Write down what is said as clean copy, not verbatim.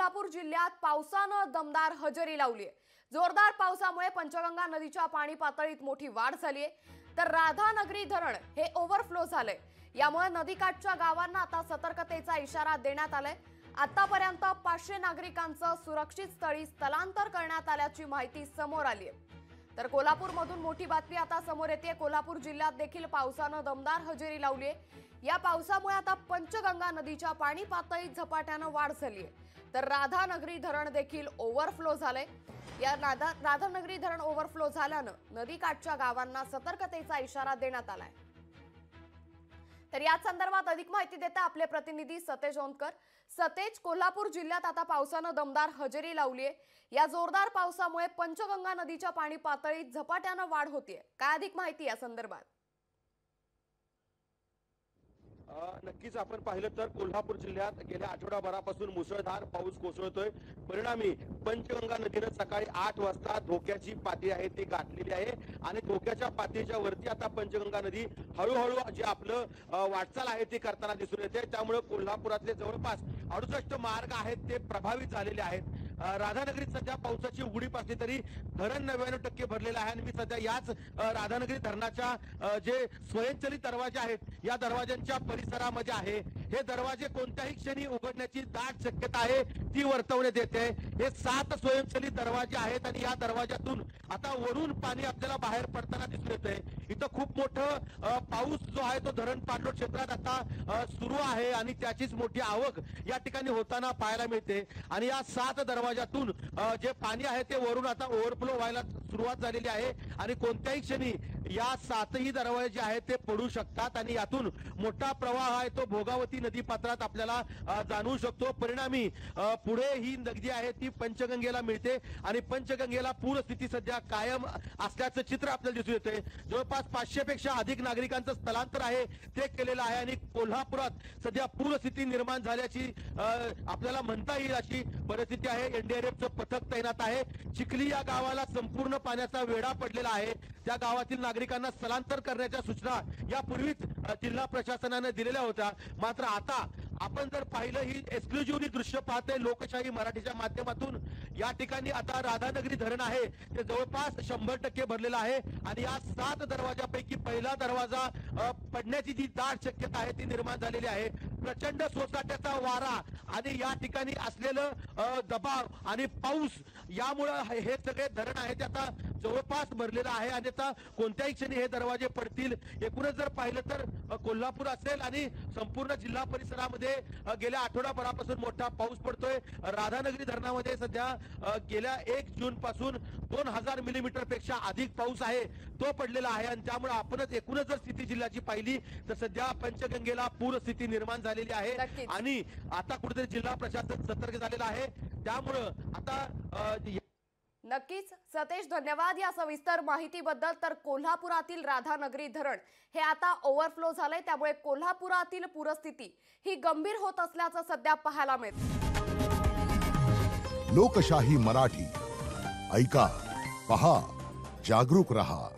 कोल्हापूर जिल्ह्यात पावसानं दमदार हजेरी लावली आहे। जोरदार पावसामुळे पंचगंगा नदीच्या पाणी पातळीत मोठी वाढ झाली आहे, तर राधानगरी धरण हे ओव्हरफ्लो झाले। यामुळे नदीकाठच्या गावांना आता सतर्कतेचा इशारा देण्यात आलाय। आतापर्यंत 500 नागरिकांचं सुरक्षित स्थळी स्थलांतर करण्यात आल्याची माहिती समोर आली आहे। तर कोल्हापूरमधून मोठी बातमी आता समोर येते। कोल्हापूर जिल्ह्यात देखील पावसानं दमदार हजेरी लावली आहे। या पावसामुळे आता पंचगंगा नदीच्या पाणी पातळीत झपाट्याने वाढ झाली आहे, तर राधानगरी धरण देखील ओव्हरफ्लो झाले। या राधानगरी धरण ओव्हरफ्लो झाल्यानं नदीकाठच्या गावांना सतर्कतेचा इशारा देण्यात आलाय। तर या संदर्भात अधिक माहिती देता आपले प्रतिनिधी सतेज ओंदकर। सतेज, कोल्हापूर जिल्ह्यात आता पावसानं दमदार हजेरी लावली आहे। या जोरदार पावसामुळे पंचगंगा नदीच्या पाणी पातळीत झपाट्याने वाढ होतीये, काय अधिक माहिती या संदर्भात? नक्कीच आपण पाहिलं तर कोल्हापूर जिल्ह्यात गेल्या आठवडाभरापासून मुसळधार पाऊस कोसळतोय। परिणामी पंचगंगा नदीने सकाळी 8 वाजता धोक्याची पातळी आहे ती गाठलेली आहे आणि धोक्याच्या पातळीच्या वरती आता पंचगंगा नदी हळूहळू जे आपलं वाटचाल आहे ती करताना दिसून येते। त्यामुळे कोल्हापुरातले जवळपास 68 मार्ग आहेत ते प्रभावित झालेले आहेत। राधानगरीत सध्या पावसाची उघडीप असली तरी धरण 99% भरलेलं आहे आणि मी सध्या याच राधानगरी धरणाच्या जे स्वयंचलित दरवाजे आहेत या दरवाज्यांच्या परिसरामध्ये आहे। हे दरवाजे कोणत्याही क्षणी उघडण्याची दाट शक्यता आहे ती वर्तवण्यात येते। हे 7 स्वयंचलित दरवाजे आहेत आणि या दरवाज्यातून आता वरून पाणी आपल्याला बाहेर पडताना दिसून येतंय। इथं खूप मोठं पाऊस जो आहे तो धरण पाणलोट क्षेत्रात आता सुरू आहे आणि त्याचीच मोठी आवक या ठिकाणी होताना पाहायला मिळते आणि या 7 दरवाजातून जे पाणी आहे ते वरून आता ओव्हरफ्लो व्हायला सुरुवात झालेली आहे आणि कोणत्याही क्षणी या 7ही दरवाजे जे आहेत ते पडू शकतात आणि यातून मोठा प्रवाह आहे तो भोगावती नदी पात्रात आपल्याला जाणवू शकतो। परिणामी पुढे ही नदी आहे ती पंचगंगेला मिळते आणि पंचगंगेला पूरस्थिती सध्या कायम असल्याचं चित्र आपल्याला दिसून येते। जवळपास 500 पेक्षा अधिक नागरिकांचं स्थलांतर आहे ते केलेलं आहे आणि कोल्हापुरात सध्या पूरस्थिती निर्माण झाल्याची आपल्याला म्हणता येईल अशी परिस्थिती आहे। एनडीआरएफचं पथक तैनात आहे। चिखली या गावाला संपूर्ण पाण्याचा वेढा पडलेला आहे। त्या गावातील नागरिकांना स्थलांतर करण्याच्या सूचना यापूर्वीच जिल्हा प्रशासनाने दिलेल्या होत्या। मात्र आता आपण जर पाहिलं ही एक्सक्लुझिव्हली दृश्य पाहते लोकशाही मराठीच्या माध्यमातून, या ठिकाणी आता राधानगरी धरण आहे ते जवळपास 100% भरलेलं आहे आणि या 7 दरवाजापैकी पहिला दरवाजा पडण्याची जी दाट शक्यता आहे ती निर्माण झालेली आहे। प्रचंड सोसाट्याचा वारा आणि या ठिकाणी असलेलं दबाव आणि पाऊस यामुळे हे सगळे धरण आहे ते आता जवळपास भरलेलं आहे आणि आता कोणत्याही क्षणी हे दरवाजे पडतील। एकूणच जर पाहिलं तर कोल्हापूर असेल आणि संपूर्ण जिल्हा परिसरामध्ये गेल्या आठवडाभरापासून मोठा पाऊस पडतोय। राधानगरी धरणामध्ये सध्या गेल्या 1 जून पासून 2000 मिलीमीटर पेक्षा अधिक पाऊस आहे तो पडलेला आहे आणि त्यामुळे आपणच एकूणच जर स्थिती जिल्ह्याची पाहिली तर सध्या पंचगंगेला पूर स्थिती निर्माण झालेली आहे आणि आता कुठेतरी जिल्हा प्रशासन सतर्क झालेलं आहे। त्यामुळे आता नक्कीच सतेज, धन्यवाद या सविस्तर माहितीबद्दल। तर कोल्हापुरातील राधानगरी धरण हे आता ओव्हरफ्लो झालंय, त्यामुळे कोल्हापुरातील पूरस्थिती ही गंभीर होत असल्याचं सध्या पाहायला मिळतं। लोकशाही मराठी ऐका, पहा, जागरूक रहा।